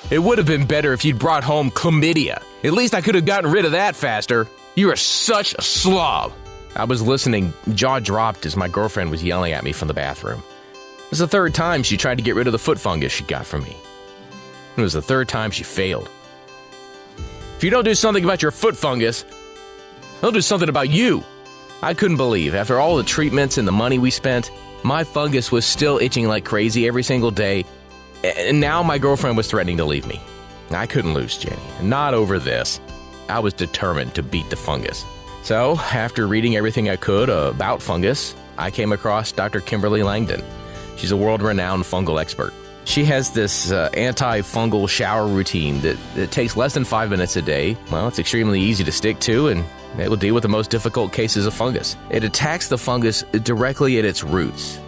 It would have been better if you'd brought home chlamydia. At least I could have gotten rid of that faster. You are such a slob. I was listening, jaw dropped as my girlfriend was yelling at me from the bathroom. It was the third time she tried to get rid of the foot fungus she got from me. It was the third time she failed. If you don't do something about your foot fungus, they'll do something about you. I couldn't believe, after all the treatments and the money we spent, my fungus was still itching like crazy every single day, and now my girlfriend was threatening to leave me. I couldn't lose Jenny, not over this. I was determined to beat the fungus. So, after reading everything I could about fungus, I came across Dr. Kimberly Langdon. She's a world-renowned fungal expert. She has this anti-fungal shower routine that takes less than 5 minutes a day. Well, it's extremely easy to stick to, and it will deal with the most difficult cases of fungus. It attacks the fungus directly at its roots,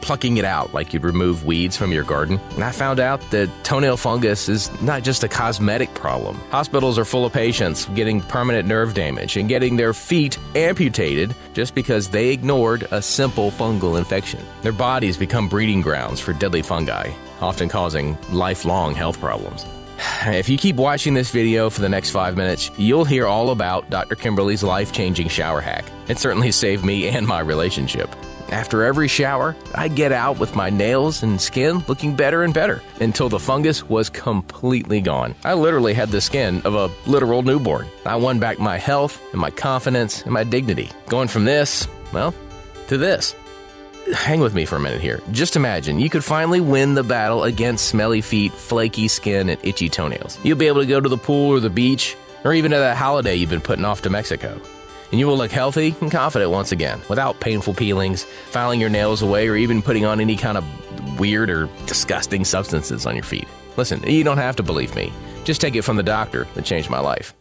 plucking it out like you'd remove weeds from your garden. And I found out that toenail fungus is not just a cosmetic problem. Hospitals are full of patients getting permanent nerve damage and getting their feet amputated just because they ignored a simple fungal infection. Their bodies become breeding grounds for deadly fungi, often causing lifelong health problems. If you keep watching this video for the next 5 minutes, you'll hear all about Dr. Kimberly's life-changing shower hack. It certainly saved me and my relationship. After every shower, I get out with my nails and skin looking better and better until the fungus was completely gone. I literally had the skin of a literal newborn. I won back my health and my confidence and my dignity. Going from this, to this. Hang with me for a minute here. Just imagine you could finally win the battle against smelly feet, flaky skin, and itchy toenails. You'll be able to go to the pool or the beach, or even to that holiday you've been putting off to Mexico. And you will look healthy and confident once again, without painful peelings, filing your nails away, or even putting on any kind of weird or disgusting substances on your feet. Listen, you don't have to believe me. Just take it from the doctor that changed my life.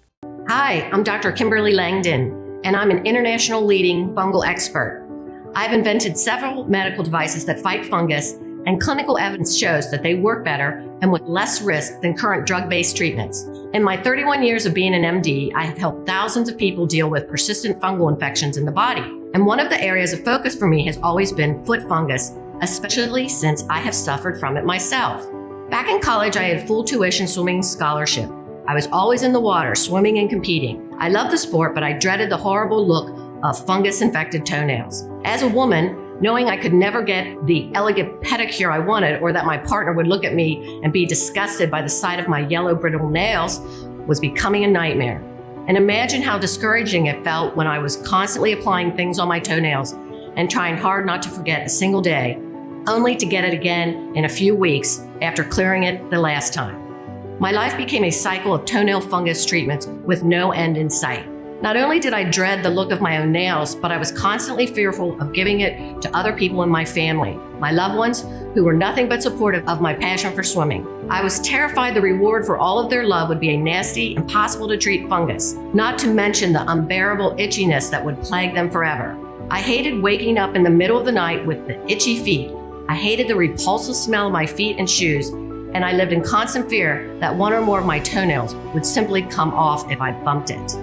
Hi, I'm Dr. Kimberly Langdon, and I'm an international leading fungal expert. I've invented several medical devices that fight fungus, and clinical evidence shows that they work better and with less risk than current drug-based treatments. In my 31 years of being an MD, I have helped thousands of people deal with persistent fungal infections in the body. And one of the areas of focus for me has always been foot fungus, especially since I have suffered from it myself. Back in college, I had full tuition swimming scholarship. I was always in the water, swimming and competing. I loved the sport, but I dreaded the horrible look of fungus-infected toenails. As a woman, knowing I could never get the elegant pedicure I wanted, or that my partner would look at me and be disgusted by the sight of my yellow brittle nails, was becoming a nightmare. And imagine how discouraging it felt when I was constantly applying things on my toenails and trying hard not to forget a single day, only to get it again in a few weeks after clearing it the last time. My life became a cycle of toenail fungus treatments with no end in sight. Not only did I dread the look of my own nails, but I was constantly fearful of giving it to other people in my family, my loved ones, who were nothing but supportive of my passion for swimming. I was terrified the reward for all of their love would be a nasty, impossible to treat fungus, not to mention the unbearable itchiness that would plague them forever. I hated waking up in the middle of the night with the itchy feet. I hated the repulsive smell of my feet and shoes, and I lived in constant fear that one or more of my toenails would simply come off if I bumped it.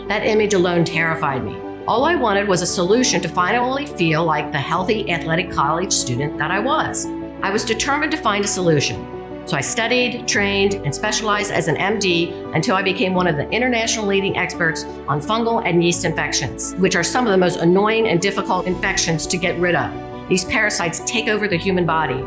That image alone terrified me. All I wanted was a solution to finally feel like the healthy athletic college student that I was. I was determined to find a solution. So I studied, trained, and specialized as an MD until I became one of the international leading experts on fungal and yeast infections, which are some of the most annoying and difficult infections to get rid of. These parasites take over the human body.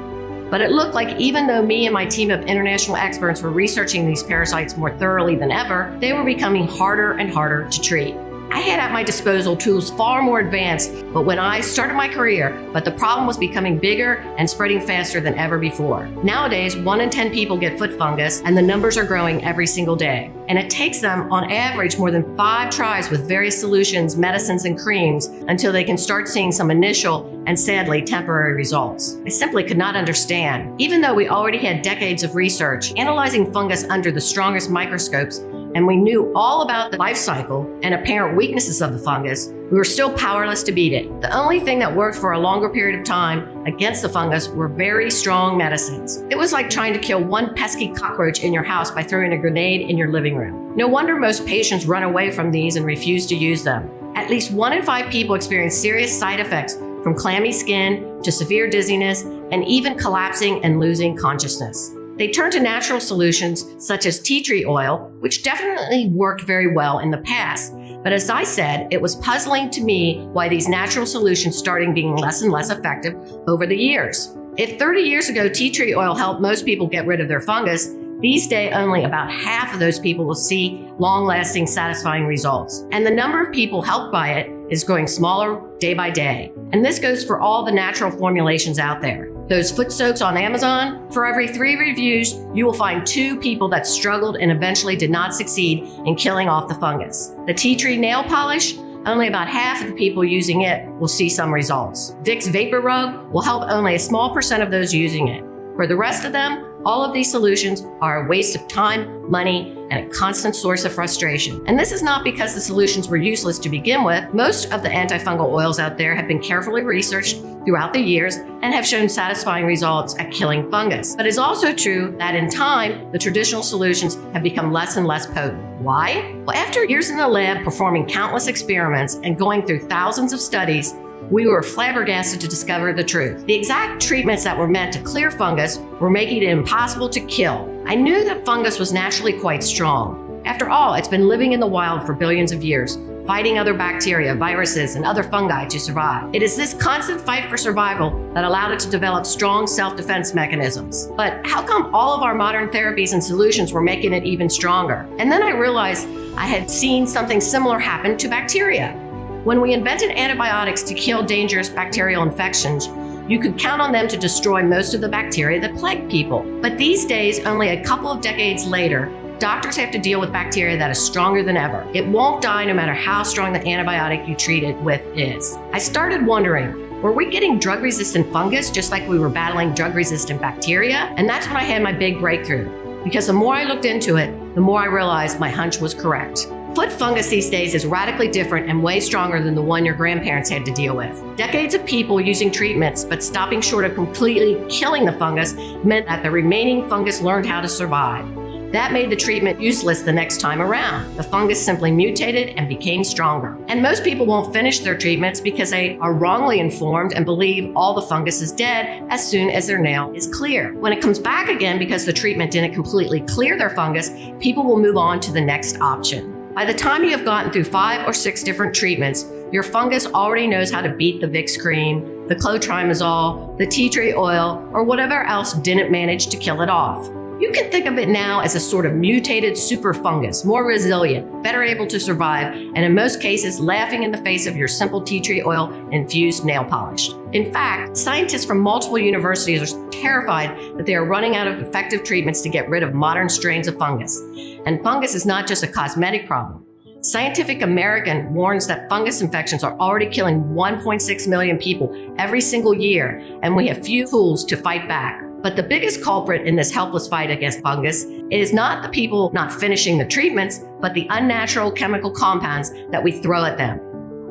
But it looked like even though me and my team of international experts were researching these parasites more thoroughly than ever, they were becoming harder and harder to treat. I had at my disposal tools far more advanced, but when I started my career, the problem was becoming bigger and spreading faster than ever before. Nowadays, 1 in 10 people get foot fungus, and the numbers are growing every single day. And it takes them, on average, more than 5 tries with various solutions, medicines, and creams until they can start seeing some initial and sadly temporary results. I simply could not understand. Even though we already had decades of research analyzing fungus under the strongest microscopes, and we knew all about the life cycle and apparent weaknesses of the fungus, we were still powerless to beat it. The only thing that worked for a longer period of time against the fungus were very strong medicines. It was like trying to kill one pesky cockroach in your house by throwing a grenade in your living room. No wonder most patients run away from these and refuse to use them. At least 1 in 5 people experience serious side effects, from clammy skin to severe dizziness and even collapsing and losing consciousness. They turned to natural solutions such as tea tree oil, which definitely worked very well in the past. But as I said, it was puzzling to me why these natural solutions started being less and less effective over the years. If 30 years ago tea tree oil helped most people get rid of their fungus, these days only about half of those people will see long-lasting, satisfying results. And the number of people helped by it is growing smaller day by day. And this goes for all the natural formulations out there. Those foot soaks on Amazon, for every 3 reviews, you will find 2 people that struggled and eventually did not succeed in killing off the fungus. The tea tree nail polish, only about half of the people using it will see some results. Vicks Vapor Rub will help only a small percent of those using it. For the rest of them, all of these solutions are a waste of time, money, and a constant source of frustration. And this is not because the solutions were useless to begin with. Most of the antifungal oils out there have been carefully researched throughout the years and have shown satisfying results at killing fungus. But it's also true that in time, the traditional solutions have become less and less potent. Why? Well, after years in the lab performing countless experiments and going through thousands of studies, we were flabbergasted to discover the truth. The exact treatments that were meant to clear fungus were making it impossible to kill. I knew that fungus was naturally quite strong. After all, it's been living in the wild for billions of years, fighting other bacteria, viruses, and other fungi to survive. It is this constant fight for survival that allowed it to develop strong self-defense mechanisms. But how come all of our modern therapies and solutions were making it even stronger? And then I realized I had seen something similar happen to bacteria. When we invented antibiotics to kill dangerous bacterial infections, you could count on them to destroy most of the bacteria that plague people. But these days, only a couple of decades later, doctors have to deal with bacteria that is stronger than ever. It won't die no matter how strong the antibiotic you treat it with is. I started wondering, were we getting drug-resistant fungus just like we were battling drug-resistant bacteria? And that's when I had my big breakthrough. Because the more I looked into it, the more I realized my hunch was correct. Foot fungus these days is radically different and way stronger than the one your grandparents had to deal with. Decades of people using treatments but stopping short of completely killing the fungus meant that the remaining fungus learned how to survive. That made the treatment useless the next time around. The fungus simply mutated and became stronger. And most people won't finish their treatments because they are wrongly informed and believe all the fungus is dead as soon as their nail is clear. When it comes back again because the treatment didn't completely clear their fungus, people will move on to the next option. By the time you have gotten through 5 or 6 different treatments, your fungus already knows how to beat the Vicks cream, the clotrimazole, the tea tree oil, or whatever else didn't manage to kill it off. You can think of it now as a sort of mutated super fungus, more resilient, better able to survive, and in most cases, laughing in the face of your simple tea tree oil infused nail polish. In fact, scientists from multiple universities are terrified that they are running out of effective treatments to get rid of modern strains of fungus. And fungus is not just a cosmetic problem. Scientific American warns that fungus infections are already killing 1.6 million people every single year, and we have few tools to fight back. But the biggest culprit in this helpless fight against fungus is not the people not finishing the treatments, but the unnatural chemical compounds that we throw at them.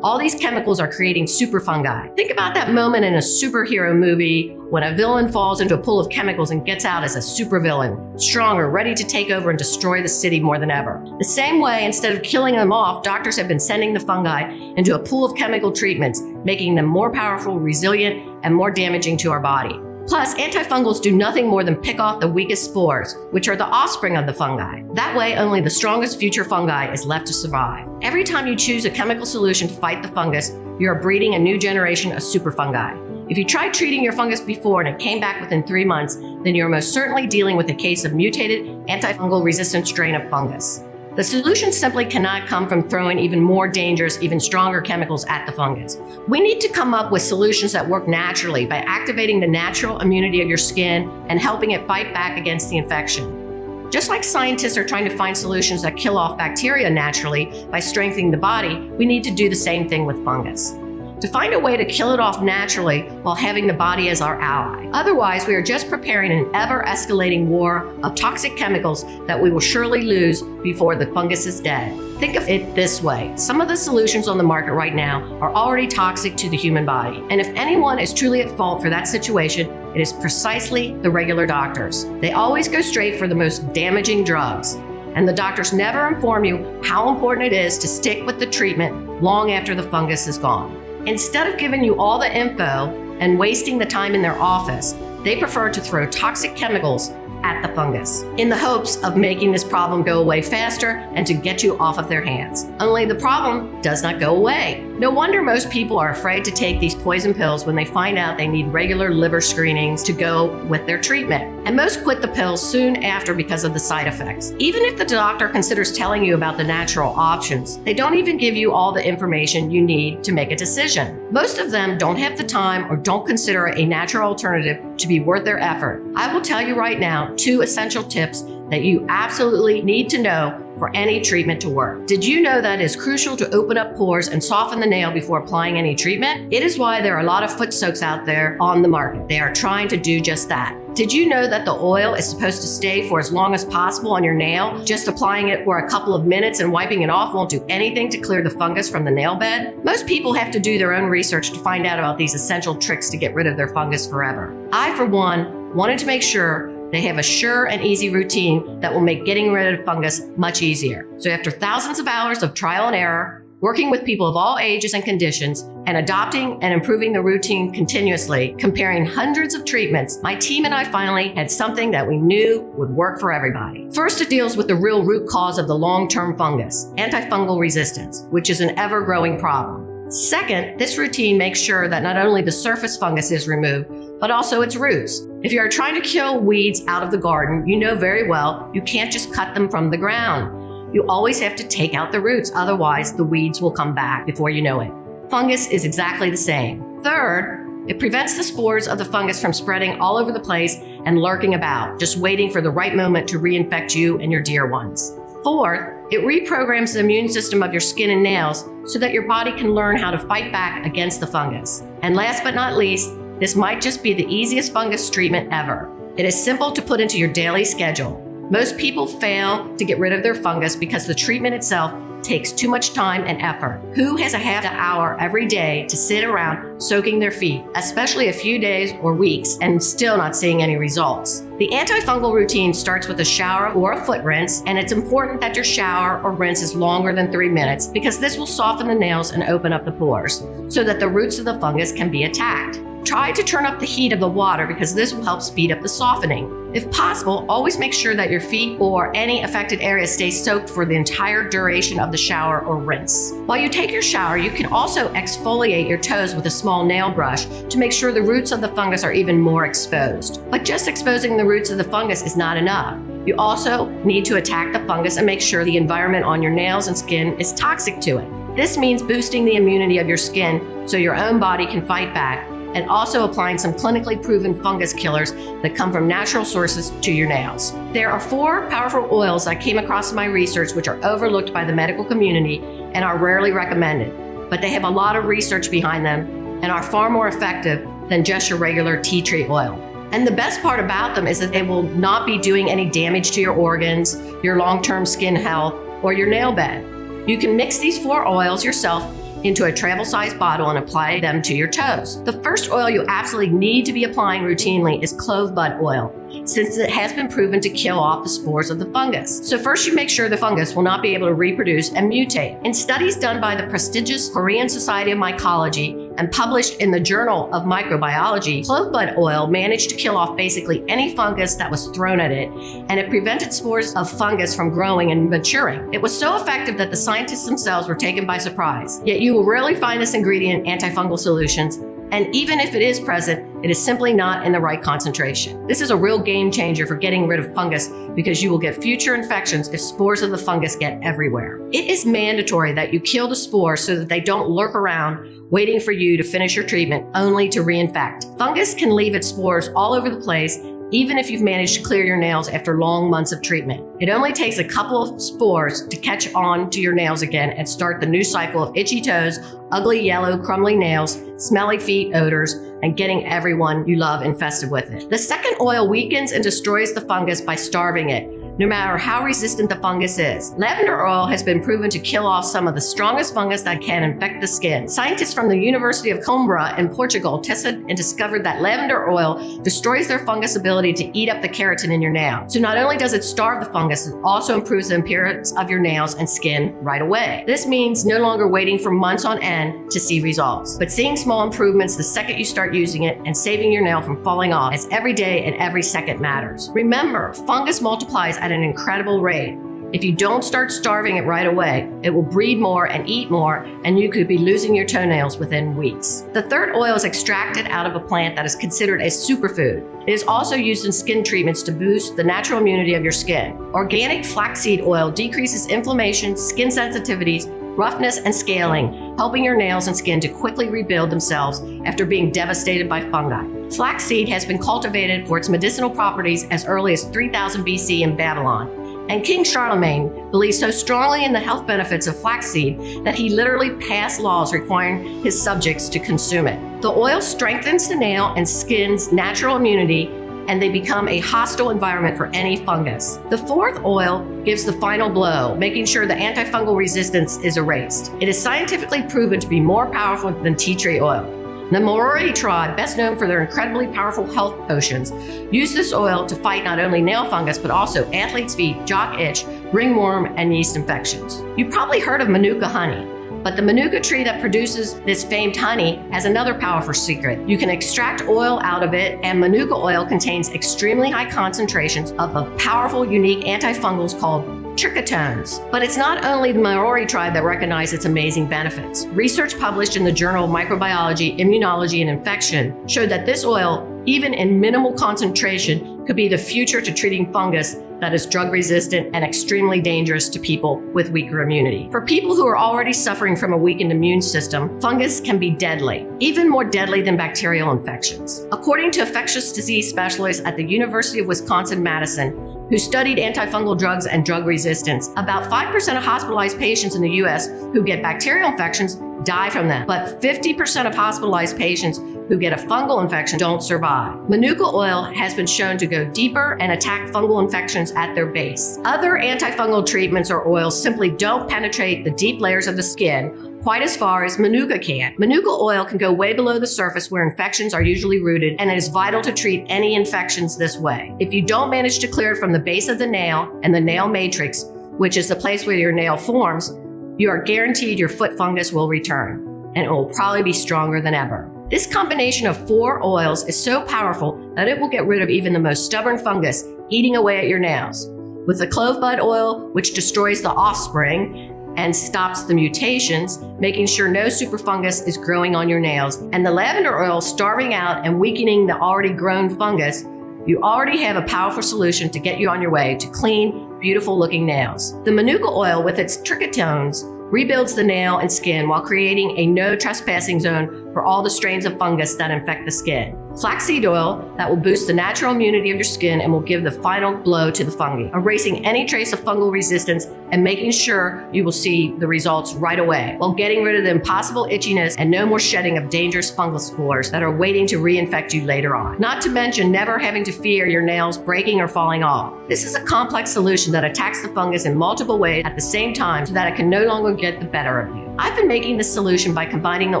All these chemicals are creating super fungi. Think about that moment in a superhero movie when a villain falls into a pool of chemicals and gets out as a supervillain, stronger, ready to take over and destroy the city more than ever. The same way, instead of killing them off, doctors have been sending the fungi into a pool of chemical treatments, making them more powerful, resilient, and more damaging to our body. Plus, antifungals do nothing more than pick off the weakest spores, which are the offspring of the fungi. That way, only the strongest future fungi is left to survive. Every time you choose a chemical solution to fight the fungus, you are breeding a new generation of super fungi. If you tried treating your fungus before and it came back within 3 months, then you're most certainly dealing with a case of mutated antifungal resistant strain of fungus. The solution simply cannot come from throwing even more dangerous, even stronger chemicals at the fungus. We need to come up with solutions that work naturally by activating the natural immunity of your skin and helping it fight back against the infection. Just like scientists are trying to find solutions that kill off bacteria naturally by strengthening the body, we need to do the same thing with fungus. To find a way to kill it off naturally while having the body as our ally. Otherwise, we are just preparing an ever-escalating war of toxic chemicals that we will surely lose before the fungus is dead. Think of it this way. Some of the solutions on the market right now are already toxic to the human body. And if anyone is truly at fault for that situation, it is precisely the regular doctors. They always go straight for the most damaging drugs. And the doctors never inform you how important it is to stick with the treatment long after the fungus is gone. Instead of giving you all the info and wasting the time in their office, They prefer to throw toxic chemicals at the fungus in the hopes of making this problem go away faster and to get you off of their hands. Only the problem does not go away. No wonder most people are afraid to take these poison pills when they find out they need regular liver screenings to go with their treatment. And most quit the pills soon after because of the side effects. Even if the doctor considers telling you about the natural options, they don't even give you all the information you need to make a decision. Most of them don't have the time or don't consider a natural alternative to be worth their effort. I will tell you right now 2 essential tips that you absolutely need to know for any treatment to work. Did you know that it is crucial to open up pores and soften the nail before applying any treatment? It is why there are a lot of foot soaks out there on the market. They are trying to do just that. Did you know that the oil is supposed to stay for as long as possible on your nail? Just applying it for a couple of minutes and wiping it off won't do anything to clear the fungus from the nail bed? Most people have to do their own research to find out about these essential tricks to get rid of their fungus forever. I, for one, wanted to make sure they have a sure and easy routine that will make getting rid of fungus much easier. So after thousands of hours of trial and error, working with people of all ages and conditions, and adopting and improving the routine continuously, comparing hundreds of treatments, my team and I finally had something that we knew would work for everybody. First, it deals with the real root cause of the long-term fungus, antifungal resistance, which is an ever-growing problem. Second, this routine makes sure that not only the surface fungus is removed, but also its roots. If you are trying to kill weeds out of the garden, you know very well you can't just cut them from the ground. You always have to take out the roots, otherwise the weeds will come back before you know it. Fungus is exactly the same. Third, it prevents the spores of the fungus from spreading all over the place and lurking about, just waiting for the right moment to reinfect you and your dear ones. Fourth, it reprograms the immune system of your skin and nails so that your body can learn how to fight back against the fungus. And last but not least, this might just be the easiest fungus treatment ever. It is simple to put into your daily schedule. Most people fail to get rid of their fungus because the treatment itself takes too much time and effort. Who has a half an hour every day to sit around soaking their feet, especially a few days or weeks, and still not seeing any results? The antifungal routine starts with a shower or a foot rinse, and it's important that your shower or rinse is longer than 3 minutes because this will soften the nails and open up the pores so that the roots of the fungus can be attacked. Try to turn up the heat of the water because this will help speed up the softening. If possible, always make sure that your feet or any affected area stay soaked for the entire duration of the shower or rinse. While you take your shower, you can also exfoliate your toes with a small nail brush to make sure the roots of the fungus are even more exposed. But just exposing the roots of the fungus is not enough. You also need to attack the fungus and make sure the environment on your nails and skin is toxic to it. This means boosting the immunity of your skin so your own body can fight back, and also applying some clinically proven fungus killers that come from natural sources to your nails. There are 4 powerful oils I came across in my research which are overlooked by the medical community and are rarely recommended, but they have a lot of research behind them and are far more effective than just your regular tea tree oil. And the best part about them is that they will not be doing any damage to your organs, your long-term skin health, or your nail bed. You can mix these 4 oils yourself into a travel-sized bottle and apply them to your toes. The first oil you absolutely need to be applying routinely is clove bud oil, since it has been proven to kill off the spores of the fungus. So first you make sure the fungus will not be able to reproduce and mutate. In studies done by the prestigious Korean Society of Mycology and published in the Journal of Microbiology, clove bud oil managed to kill off basically any fungus that was thrown at it, and it prevented spores of fungus from growing and maturing. It was so effective that the scientists themselves were taken by surprise. Yet you will rarely find this ingredient in antifungal solutions, and even if it is present, it is simply not in the right concentration. This is a real game changer for getting rid of fungus because you will get future infections if spores of the fungus get everywhere. It is mandatory that you kill the spores so that they don't lurk around waiting for you to finish your treatment only to reinfect. Fungus can leave its spores all over the place even if you've managed to clear your nails after long months of treatment. It only takes a couple of spores to catch on to your nails again and start the new cycle of itchy toes, ugly yellow crumbly nails, smelly feet odors, and getting everyone you love infested with it. The second oil weakens and destroys the fungus by starving it, no matter how resistant the fungus is. Lavender oil has been proven to kill off some of the strongest fungus that can infect the skin. Scientists from the University of Coimbra in Portugal tested and discovered that lavender oil destroys their fungus ability to eat up the keratin in your nail. So not only does it starve the fungus, it also improves the appearance of your nails and skin right away. This means no longer waiting for months on end to see results, but seeing small improvements the second you start using it and saving your nail from falling off, as every day and every second matters. Remember, fungus multiplies at an incredible rate. If you don't start starving it right away, it will breed more and eat more, and you could be losing your toenails within weeks. The third oil is extracted out of a plant that is considered a superfood. It is also used in skin treatments to boost the natural immunity of your skin. Organic flaxseed oil decreases inflammation, skin sensitivities, roughness, and scaling, helping your nails and skin to quickly rebuild themselves after being devastated by fungi. Flaxseed has been cultivated for its medicinal properties as early as 3000 BC in Babylon. And King Charlemagne believed so strongly in the health benefits of flaxseed that he literally passed laws requiring his subjects to consume it. The oil strengthens the nail and skin's natural immunity, and they become a hostile environment for any fungus. The fourth oil gives the final blow, making sure the antifungal resistance is erased. It is scientifically proven to be more powerful than tea tree oil. The Maori tribe, best known for their incredibly powerful health potions, use this oil to fight not only nail fungus, but also athlete's feet, jock itch, ringworm, and yeast infections. You've probably heard of Manuka honey, but the Manuka tree that produces this famed honey has another powerful secret. You can extract oil out of it, and Manuka oil contains extremely high concentrations of a powerful, unique antifungals called trichotones. But it's not only the Maori tribe that recognized its amazing benefits. Research published in the Journal of Microbiology, Immunology, and Infection showed that this oil, even in minimal concentration, could be the future to treating fungus that is drug resistant and extremely dangerous to people with weaker immunity. For people who are already suffering from a weakened immune system, fungus can be deadly, even more deadly than bacterial infections. According to infectious disease specialists at the University of Wisconsin-Madison, who studied antifungal drugs and drug resistance, about 5% of hospitalized patients in the US who get bacterial infections die from them, but 50% of hospitalized patients who get a fungal infection don't survive. Manuka oil has been shown to go deeper and attack fungal infections at their base. Other antifungal treatments or oils simply don't penetrate the deep layers of the skin quite as far as Manuka can. Manuka oil can go way below the surface where infections are usually rooted, and it is vital to treat any infections this way. If you don't manage to clear it from the base of the nail and the nail matrix, which is the place where your nail forms, you are guaranteed your foot fungus will return, and it will probably be stronger than ever. This combination of 4 oils is so powerful that it will get rid of even the most stubborn fungus eating away at your nails. With the clove bud oil, which destroys the offspring and stops the mutations, making sure no superfungus is growing on your nails, and the lavender oil starving out and weakening the already grown fungus, you already have a powerful solution to get you on your way to clean, beautiful looking nails. The Manuka oil with its trichotones rebuilds the nail and skin while creating a no trespassing zone for all the strains of fungus that infect the skin. Flaxseed oil that will boost the natural immunity of your skin and will give the final blow to the fungi, erasing any trace of fungal resistance and making sure you will see the results right away, while getting rid of the impossible itchiness and no more shedding of dangerous fungal spores that are waiting to reinfect you later on. Not to mention never having to fear your nails breaking or falling off. This is a complex solution that attacks the fungus in multiple ways at the same time so that it can no longer get the better of you. I've been making this solution by combining the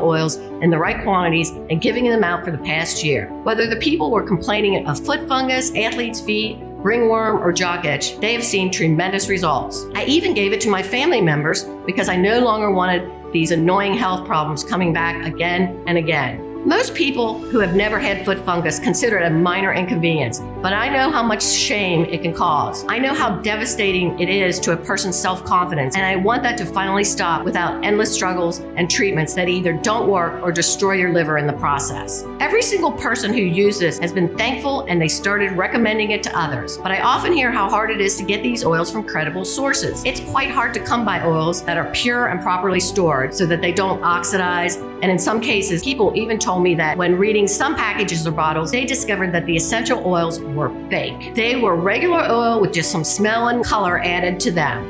oils in the right quantities and giving them out for the past year. Whether the people were complaining of foot fungus, athlete's feet, ringworm, or jock itch, they have seen tremendous results. I even gave it to my family members because I no longer wanted these annoying health problems coming back again and again. Most people who have never had foot fungus consider it a minor inconvenience, but I know how much shame it can cause. I know how devastating it is to a person's self-confidence, and I want that to finally stop without endless struggles and treatments that either don't work or destroy your liver in the process. Every single person who used this has been thankful, and they started recommending it to others, but I often hear how hard it is to get these oils from credible sources. It's quite hard to come by oils that are pure and properly stored so that they don't oxidize, and in some cases, people even told me that when reading some packages or bottles, they discovered that the essential oils were fake. They were regular oil with just some smell and color added to them.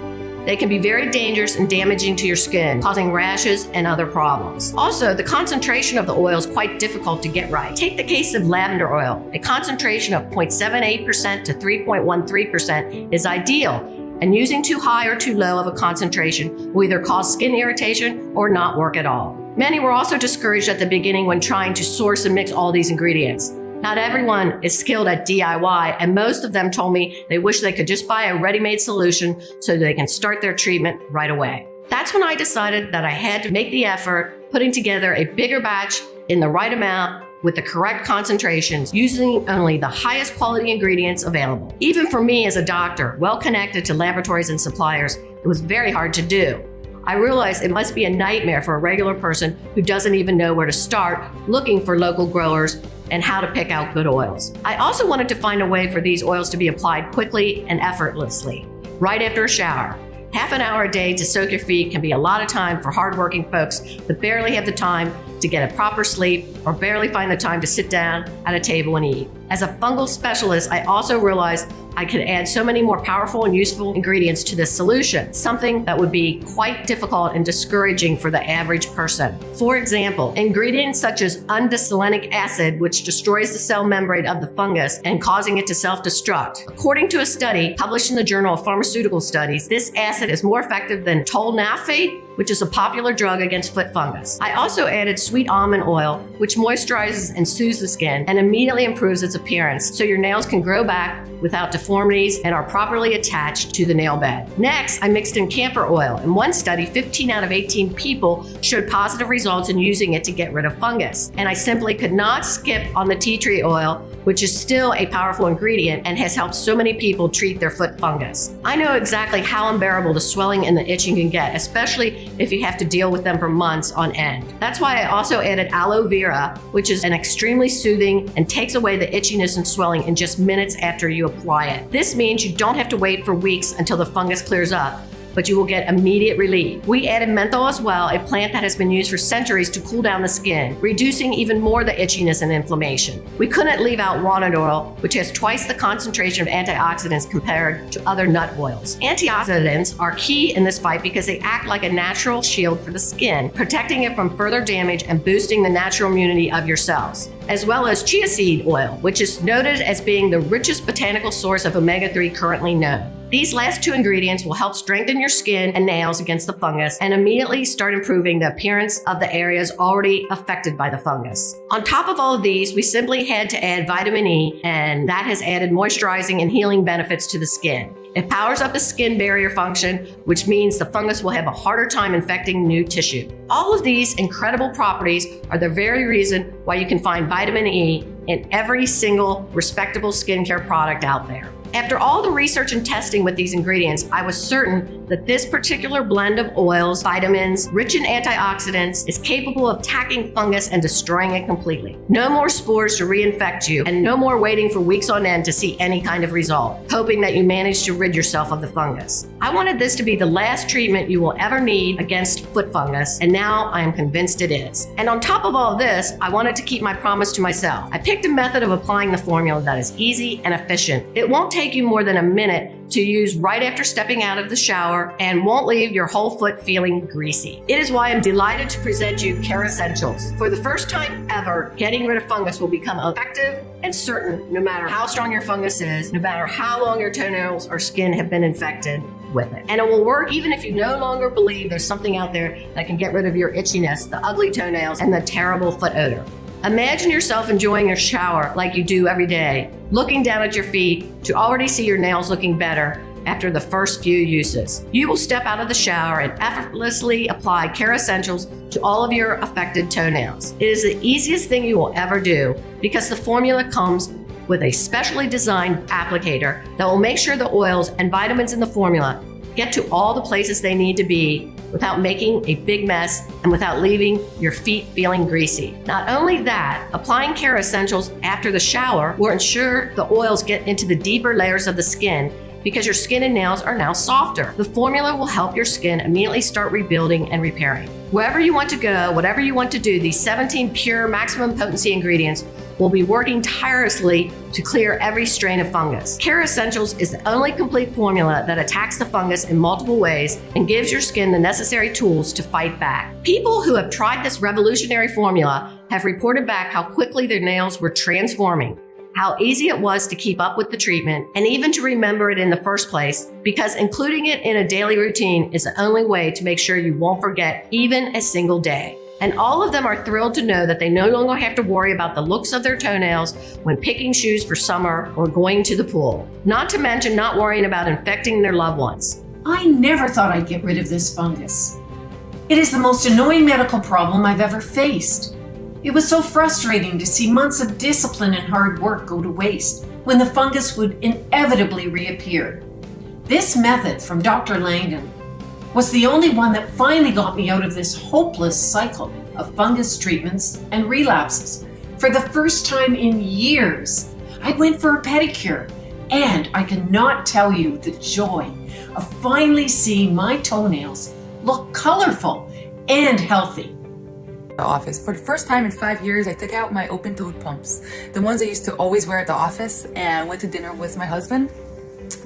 They can be very dangerous and damaging to your skin, causing rashes and other problems. Also, the concentration of the oil is quite difficult to get right. Take the case of lavender oil. A concentration of 0.78% to 3.13% is ideal, and using too high or too low of a concentration will either cause skin irritation or not work at all. Many were also discouraged at the beginning when trying to source and mix all these ingredients. Not everyone is skilled at DIY, and most of them told me they wish they could just buy a ready-made solution so they can start their treatment right away. That's when I decided that I had to make the effort, putting together a bigger batch in the right amount with the correct concentrations, using only the highest quality ingredients available. Even for me as a doctor, well connected to laboratories and suppliers, it was very hard to do. I realized it must be a nightmare for a regular person who doesn't even know where to start looking for local growers and how to pick out good oils. I also wanted to find a way for these oils to be applied quickly and effortlessly, right after a shower. Half an hour a day to soak your feet can be a lot of time for hardworking folks that barely have the time to get a proper sleep or barely find the time to sit down at a table and eat. As a fungal specialist, I also realized I could add so many more powerful and useful ingredients to this solution, something that would be quite difficult and discouraging for the average person. For example, ingredients such as undecylenic acid, which destroys the cell membrane of the fungus and causing it to self-destruct. According to a study published in the Journal of Pharmaceutical Studies, this acid is more effective than Toenail, which is a popular drug against foot fungus. I also added sweet almond oil, which moisturizes and soothes the skin and immediately improves its appearance so your nails can grow back without deformities and are properly attached to the nail bed. Next, I mixed in camphor oil. In one study, 15 out of 18 people showed positive results in using it to get rid of fungus. And I simply could not skip on the tea tree oil, which is still a powerful ingredient and has helped so many people treat their foot fungus. I know exactly how unbearable the swelling and the itching can get, especially if you have to deal with them for months on end. That's why I also added aloe vera, which is an extremely soothing and takes away the itchiness and swelling in just minutes after you apply it. This means you don't have to wait for weeks until the fungus clears up, but you will get immediate relief. We added menthol as well, a plant that has been used for centuries to cool down the skin, reducing even more the itchiness and inflammation. We couldn't leave out walnut oil, which has twice the concentration of antioxidants compared to other nut oils. Antioxidants are key in this fight because they act like a natural shield for the skin, protecting it from further damage and boosting the natural immunity of your cells. As well as chia seed oil, which is noted as being the richest botanical source of omega-3 currently known. These last two ingredients will help strengthen your skin and nails against the fungus and immediately start improving the appearance of the areas already affected by the fungus. On top of all of these, we simply had to add vitamin E, and that has added moisturizing and healing benefits to the skin. It powers up the skin barrier function, which means the fungus will have a harder time infecting new tissue. All of these incredible properties are the very reason why you can find vitamin E in every single respectable skincare product out there. After all the research and testing with these ingredients, I was certain that this particular blend of oils, vitamins, rich in antioxidants, is capable of attacking fungus and destroying it completely. No more spores to reinfect you, and no more waiting for weeks on end to see any kind of result, hoping that you manage to rid yourself of the fungus. I wanted this to be the last treatment you will ever need against foot fungus, and now I am convinced it is. And on top of all this, I wanted to keep my promise to myself. I picked a method of applying the formula that is easy and efficient. It won't take you more than a minute to use right after stepping out of the shower and won't leave your whole foot feeling greasy. It is why I'm delighted to present you Care Essentials. For the first time ever, getting rid of fungus will become effective and certain no matter how strong your fungus is, no matter how long your toenails or skin have been infected with it. And it will work even if you no longer believe there's something out there that can get rid of your itchiness, the ugly toenails, and the terrible foot odor. Imagine yourself enjoying your shower like you do every day, looking down at your feet to already see your nails looking better after the first few uses. You will step out of the shower and effortlessly apply Care Essentials to all of your affected toenails. It is the easiest thing you will ever do because the formula comes with a specially designed applicator that will make sure the oils and vitamins in the formula get to all the places they need to be without making a big mess and without leaving your feet feeling greasy. Not only that, applying Care Essentials after the shower will ensure the oils get into the deeper layers of the skin because your skin and nails are now softer. The formula will help your skin immediately start rebuilding and repairing. Wherever you want to go, whatever you want to do, these 17 pure maximum potency ingredients will be working tirelessly to clear every strain of fungus. Care Essentials is the only complete formula that attacks the fungus in multiple ways and gives your skin the necessary tools to fight back. People who have tried this revolutionary formula have reported back how quickly their nails were transforming, how easy it was to keep up with the treatment, and even to remember it in the first place, because including it in a daily routine is the only way to make sure you won't forget even a single day. And all of them are thrilled to know that they no longer have to worry about the looks of their toenails when picking shoes for summer or going to the pool. Not to mention not worrying about infecting their loved ones. I never thought I'd get rid of this fungus. It is the most annoying medical problem I've ever faced. It was so frustrating to see months of discipline and hard work go to waste when the fungus would inevitably reappear. This method from Dr. Langdon was the only one that finally got me out of this hopeless cycle of fungus treatments and relapses. For the first time in years, I went for a pedicure, and I cannot tell you the joy of finally seeing my toenails look colorful and healthy. Office. For the first time in 5 years, I took out my open-toed pumps, the ones I used to always wear at the office, and went to dinner with my husband.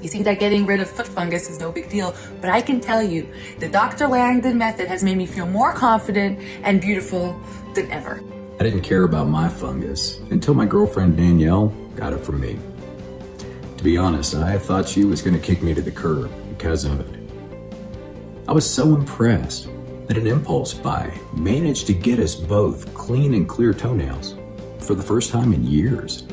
You think that getting rid of foot fungus is no big deal, but I can tell you, the Dr. Langdon method has made me feel more confident and beautiful than ever. I didn't care about my fungus until my girlfriend Danielle got it from me. To be honest, I thought she was going to kick me to the curb because of it. I was so impressed that an impulse buy managed to get us both clean and clear toenails for the first time in years.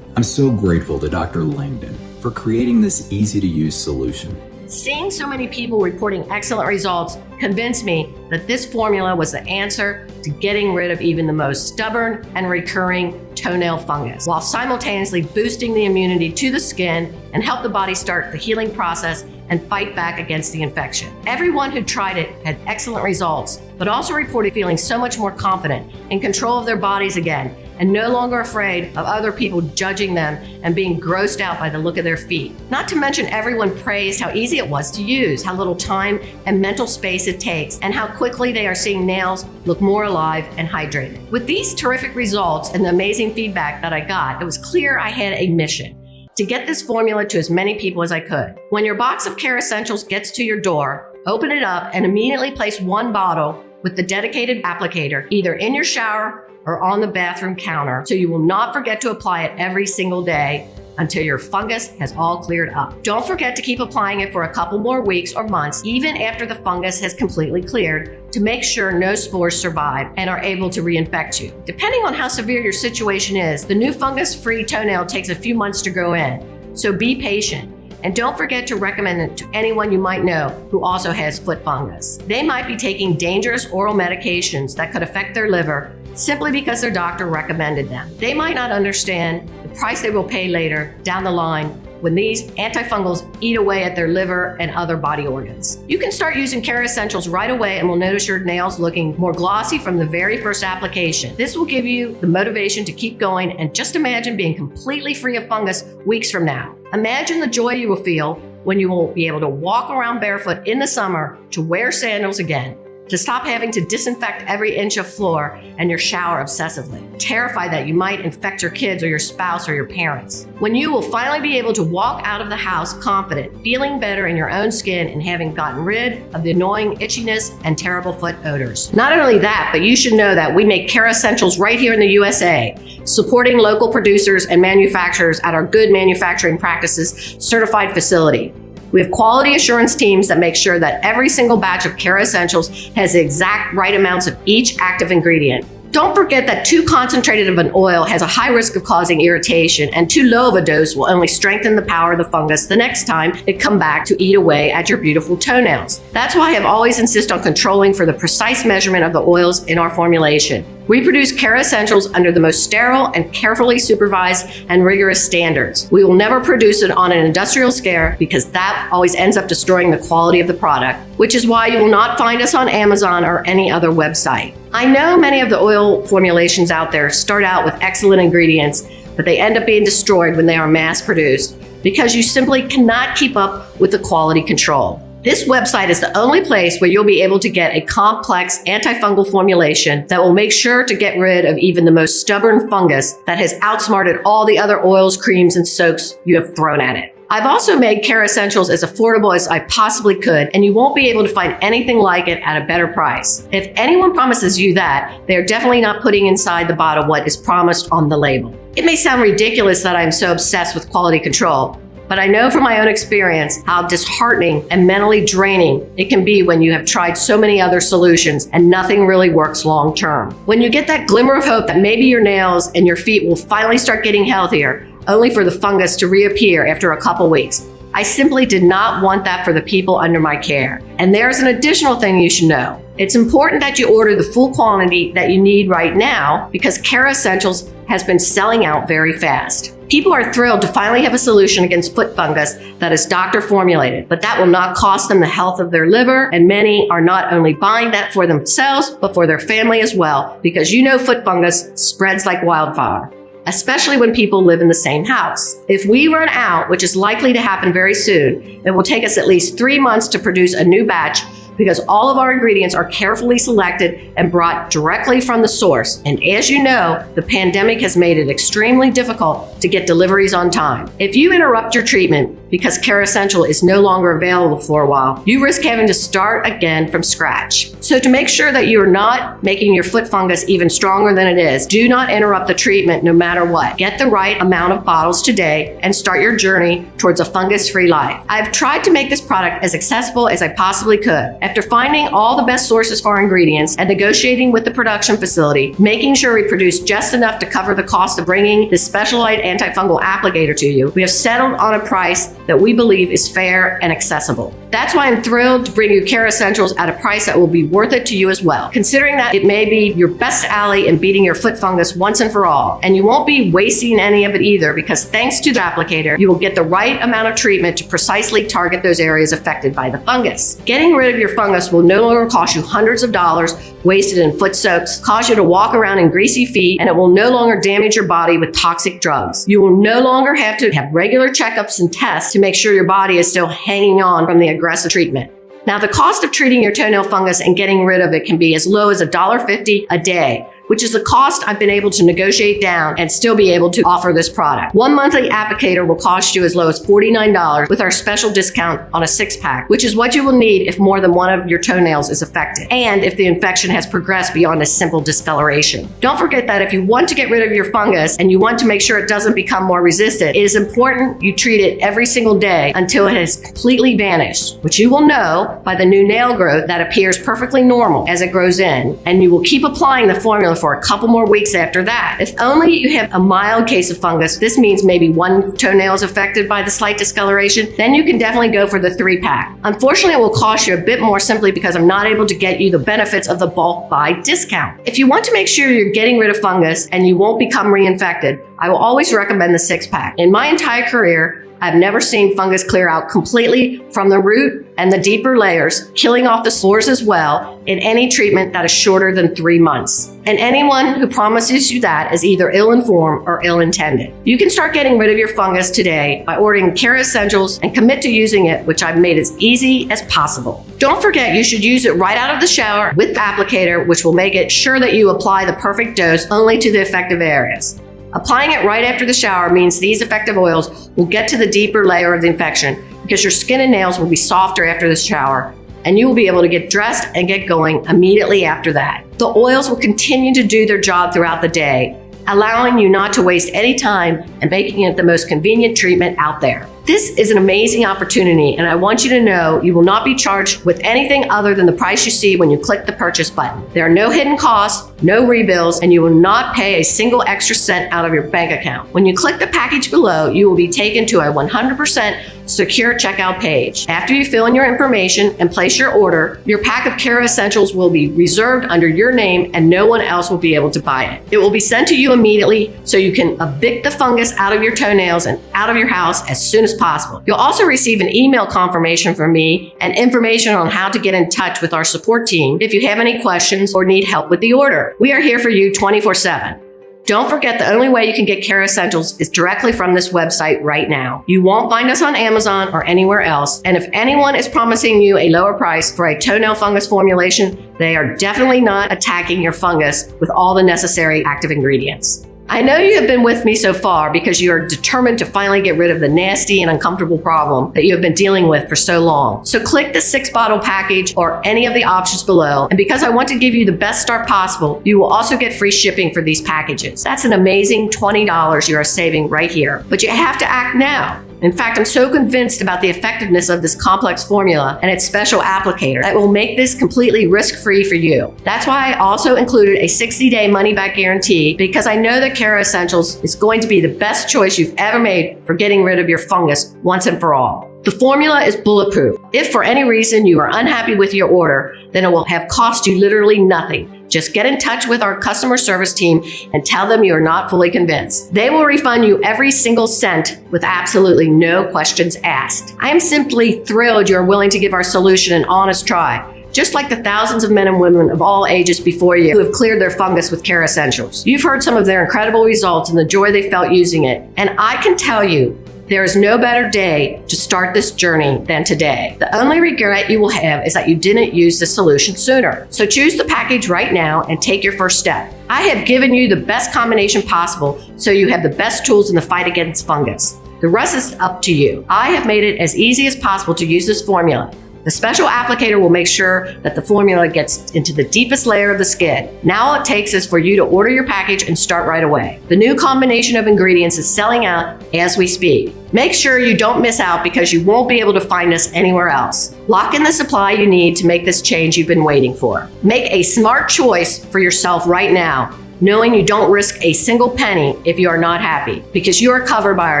I'm so grateful to Dr. Langdon for creating this easy-to-use solution. Seeing so many people reporting excellent results convinced me that this formula was the answer to getting rid of even the most stubborn and recurring toenail fungus, while simultaneously boosting the immunity to the skin and help the body start the healing process and fight back against the infection. Everyone who tried it had excellent results, but also reported feeling so much more confident, in control of their bodies again, and no longer afraid of other people judging them and being grossed out by the look of their feet. Not to mention, everyone praised how easy it was to use, how little time and mental space it takes, and how quickly they are seeing nails look more alive and hydrated. With these terrific results and the amazing feedback that I got, it was clear I had a mission: to get this formula to as many people as I could. When your box of Care Essentials gets to your door, open it up and immediately place one bottle with the dedicated applicator either in your shower or on the bathroom counter, so you will not forget to apply it every single day until your fungus has all cleared up. Don't forget to keep applying it for a couple more weeks or months, even after the fungus has completely cleared, to make sure no spores survive and are able to reinfect you. Depending on how severe your situation is, the new fungus-free toenail takes a few months to grow in, so be patient. And don't forget to recommend it to anyone you might know who also has foot fungus. They might be taking dangerous oral medications that could affect their liver simply because their doctor recommended them. They might not understand the price they will pay later down the line when these antifungals eat away at their liver and other body organs. You can start using Care Essentials right away and will notice your nails looking more glossy from the very first application. This will give you the motivation to keep going, and just imagine being completely free of fungus weeks from now. Imagine the joy you will feel when you will be able to walk around barefoot in the summer, to wear sandals again, to stop having to disinfect every inch of floor and your shower obsessively, terrified that you might infect your kids or your spouse or your parents. When you will finally be able to walk out of the house confident, feeling better in your own skin, and having gotten rid of the annoying itchiness and terrible foot odors. Not only that, but you should know that we make Care Essentials right here in the USA, supporting local producers and manufacturers at our Good Manufacturing Practices certified facility. We have quality assurance teams that make sure that every single batch of Care Essentials has the exact right amounts of each active ingredient. Don't forget that too concentrated of an oil has a high risk of causing irritation, and too low of a dose will only strengthen the power of the fungus the next time it comes back to eat away at your beautiful toenails. That's why I have always insisted on controlling for the precise measurement of the oils in our formulation. We produce Care Essentials under the most sterile and carefully supervised and rigorous standards. We will never produce it on an industrial scale, because that always ends up destroying the quality of the product, which is why you will not find us on Amazon or any other website. I know many of the oil formulations out there start out with excellent ingredients, but they end up being destroyed when they are mass produced, because you simply cannot keep up with the quality control. This website is the only place where you'll be able to get a complex antifungal formulation that will make sure to get rid of even the most stubborn fungus that has outsmarted all the other oils, creams, and soaks you have thrown at it. I've also made Care Essentials as affordable as I possibly could, and you won't be able to find anything like it at a better price. If anyone promises you that, they are definitely not putting inside the bottle what is promised on the label. It may sound ridiculous that I'm so obsessed with quality control, but I know from my own experience how disheartening and mentally draining it can be when you have tried so many other solutions and nothing really works long term. When you get that glimmer of hope that maybe your nails and your feet will finally start getting healthier, only for the fungus to reappear after a couple weeks. I simply did not want that for the people under my care. And there's an additional thing you should know. It's important that you order the full quantity that you need right now because Care Essentials has been selling out very fast. People are thrilled to finally have a solution against foot fungus that is doctor formulated, but that will not cost them the health of their liver, and many are not only buying that for themselves, but for their family as well, because you know foot fungus spreads like wildfire, especially when people live in the same house. If we run out, which is likely to happen very soon, it will take us at least 3 months to produce a new batch because all of our ingredients are carefully selected and brought directly from the source. And as you know, the pandemic has made it extremely difficult to get deliveries on time. If you interrupt your treatment because Care Essential is no longer available for a while, you risk having to start again from scratch. So to make sure that you are not making your foot fungus even stronger than it is, do not interrupt the treatment no matter what. Get the right amount of bottles today and start your journey towards a fungus-free life. I've tried to make this product as accessible as I possibly could. After finding all the best sources for our ingredients and negotiating with the production facility, making sure we produce just enough to cover the cost of bringing this specialized antifungal applicator to you, we have settled on a price that we believe is fair and accessible. That's why I'm thrilled to bring you Care Essentials at a price that will be worth it to you as well, considering that it may be your best ally in beating your foot fungus once and for all. And you won't be wasting any of it either, because thanks to the applicator, you will get the right amount of treatment to precisely target those areas affected by the fungus. Getting rid of your fungus will no longer cost you hundreds of dollars wasted in foot soaks, cause you to walk around in greasy feet, and it will no longer damage your body with toxic drugs. You will no longer have to have regular checkups and tests to make sure your body is still hanging on from the aggressive treatment. Now, the cost of treating your toenail fungus and getting rid of it can be as low as $1.50 a day, which is the cost I've been able to negotiate down and still be able to offer this product. One monthly applicator will cost you as low as $49 with our special discount on a 6-pack, which is what you will need if more than one of your toenails is affected and if the infection has progressed beyond a simple discoloration. Don't forget that if you want to get rid of your fungus and you want to make sure it doesn't become more resistant, it is important you treat it every single day until it has completely vanished, which you will know by the new nail growth that appears perfectly normal as it grows in, and you will keep applying the formula for a couple more weeks after that. If only you have a mild case of fungus, this means maybe one toenail is affected by the slight discoloration, then you can definitely go for the 3-pack. Unfortunately, it will cost you a bit more simply because I'm not able to get you the benefits of the bulk buy discount. If you want to make sure you're getting rid of fungus and you won't become reinfected, I will always recommend the 6-pack. In my entire career, I've never seen fungus clear out completely from the root and the deeper layers, killing off the spores as well in any treatment that is shorter than 3 months. And anyone who promises you that is either ill-informed or ill-intended. You can start getting rid of your fungus today by ordering Care Essentials and commit to using it, which I've made as easy as possible. Don't forget, you should use it right out of the shower with the applicator, which will make it sure that you apply the perfect dose only to the effective areas. Applying it right after the shower means these effective oils will get to the deeper layer of the infection because your skin and nails will be softer after the shower, and you will be able to get dressed and get going immediately after that. The oils will continue to do their job throughout the day, allowing you not to waste any time and making it the most convenient treatment out there. This is an amazing opportunity, and I want you to know you will not be charged with anything other than the price you see when you click the purchase button. There are no hidden costs, no rebills, and you will not pay a single extra cent out of your bank account. When you click the package below, you will be taken to a 100% secure checkout page. After you fill in your information and place your order, your pack of Care Essentials will be reserved under your name and no one else will be able to buy it. It will be sent to you immediately so you can evict the fungus out of your toenails and out of your house as soon as possible. You'll also receive an email confirmation from me and information on how to get in touch with our support team if you have any questions or need help with the order. We are here for you 24/7. Don't forget, the only way you can get Care Essentials is directly from this website right now. You won't find us on Amazon or anywhere else. And if anyone is promising you a lower price for a toenail fungus formulation, they are definitely not attacking your fungus with all the necessary active ingredients. I know you have been with me so far because you are determined to finally get rid of the nasty and uncomfortable problem that you have been dealing with for so long. So click the 6-bottle package or any of the options below. And because I want to give you the best start possible, you will also get free shipping for these packages. That's an amazing $20 you are saving right here. But you have to act now. In fact, I'm so convinced about the effectiveness of this complex formula and its special applicator that will make this completely risk-free for you. That's why I also included a 60-day money-back guarantee, because I know that Care Essentials is going to be the best choice you've ever made for getting rid of your fungus once and for all. The formula is bulletproof. If for any reason you are unhappy with your order, then it will have cost you literally nothing. Just get in touch with our customer service team and tell them you are not fully convinced. They will refund you every single cent with absolutely no questions asked. I am simply thrilled you are willing to give our solution an honest try, just like the thousands of men and women of all ages before you who have cleared their fungus with Care Essentials. You've heard some of their incredible results and the joy they felt using it. And I can tell you, there is no better day to start this journey than today. The only regret you will have is that you didn't use the solution sooner. So choose the package right now and take your first step. I have given you the best combination possible so you have the best tools in the fight against fungus. The rest is up to you. I have made it as easy as possible to use this formula. The special applicator will make sure that the formula gets into the deepest layer of the skin. Now all it takes is for you to order your package and start right away. The new combination of ingredients is selling out as we speak. Make sure you don't miss out because you won't be able to find us anywhere else. Lock in the supply you need to make this change you've been waiting for. Make a smart choice for yourself right now, knowing you don't risk a single penny if you are not happy, because you are covered by our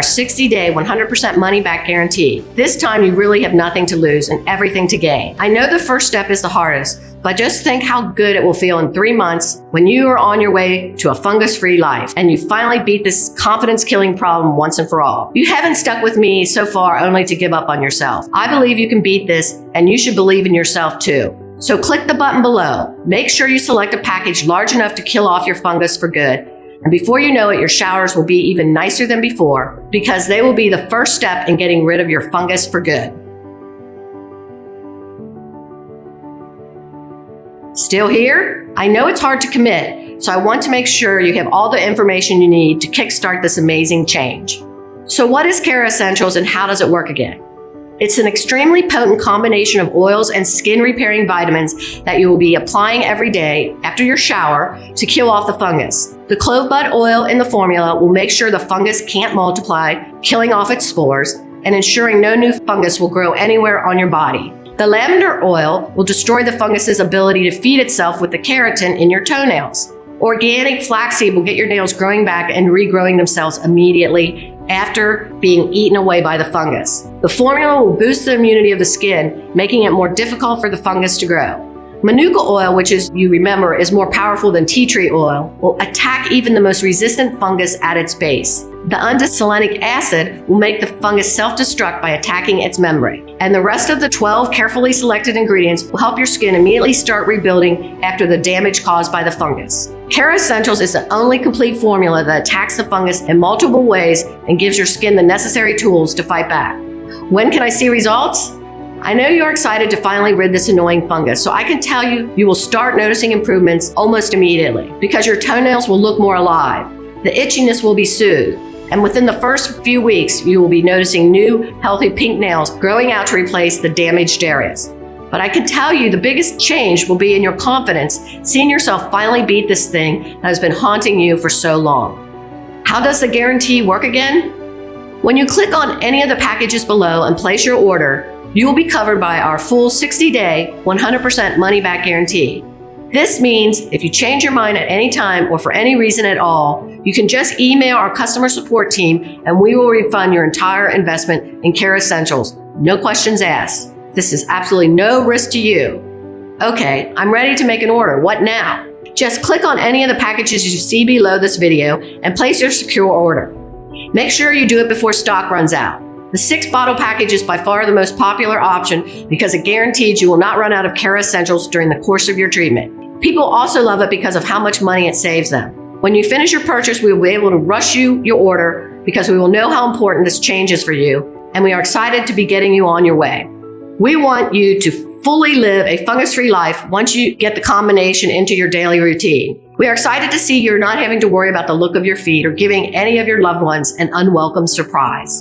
60-day 100% money-back guarantee. This time you really have nothing to lose and everything to gain. I know the first step is the hardest, but just think how good it will feel in 3 months when you are on your way to a fungus-free life and you finally beat this confidence-killing problem once and for all. You haven't stuck with me so far only to give up on yourself. I believe you can beat this, and you should believe in yourself too. So click the button below. Make sure you select a package large enough to kill off your fungus for good. And before you know it, your showers will be even nicer than before, because they will be the first step in getting rid of your fungus for good. Still here? I know it's hard to commit, so I want to make sure you have all the information you need to kickstart this amazing change. So what is Care Essentials and how does it work again? It's an extremely potent combination of oils and skin repairing vitamins that you will be applying every day after your shower to kill off the fungus. The clove bud oil in the formula will make sure the fungus can't multiply, killing off its spores and ensuring no new fungus will grow anywhere on your body. The lavender oil will destroy the fungus's ability to feed itself with the keratin in your toenails. Organic flaxseed will get your nails growing back and regrowing themselves immediately after being eaten away by the fungus. The formula will boost the immunity of the skin, making it more difficult for the fungus to grow. Manuka oil, which is, you remember, is more powerful than tea tree oil, will attack even the most resistant fungus at its base. The undesolenic acid will make the fungus self-destruct by attacking its membrane. And the rest of the 12 carefully selected ingredients will help your skin immediately start rebuilding after the damage caused by the fungus. Care Essentials is the only complete formula that attacks the fungus in multiple ways and gives your skin the necessary tools to fight back. When can I see results? I know you're excited to finally rid this annoying fungus, so I can tell you, you will start noticing improvements almost immediately because your toenails will look more alive. The itchiness will be soothed. And within the first few weeks, you will be noticing new, healthy pink nails growing out to replace the damaged areas. But I can tell you the biggest change will be in your confidence, seeing yourself finally beat this thing that has been haunting you for so long. How does the guarantee work again? When you click on any of the packages below and place your order, you will be covered by our full 60-day, 100% money-back guarantee. This means if you change your mind at any time or for any reason at all, you can just email our customer support team and we will refund your entire investment in Care Essentials. No questions asked. This is absolutely no risk to you. Okay, I'm ready to make an order. What now? Just click on any of the packages you see below this video and place your secure order. Make sure you do it before stock runs out. The 6-bottle package is by far the most popular option because it guarantees you will not run out of Care Essentials during the course of your treatment. People also love it because of how much money it saves them. When you finish your purchase, we will be able to rush you your order because we will know how important this change is for you, and we are excited to be getting you on your way. We want you to fully live a fungus-free life once you get the combination into your daily routine. We are excited to see you're not having to worry about the look of your feet or giving any of your loved ones an unwelcome surprise.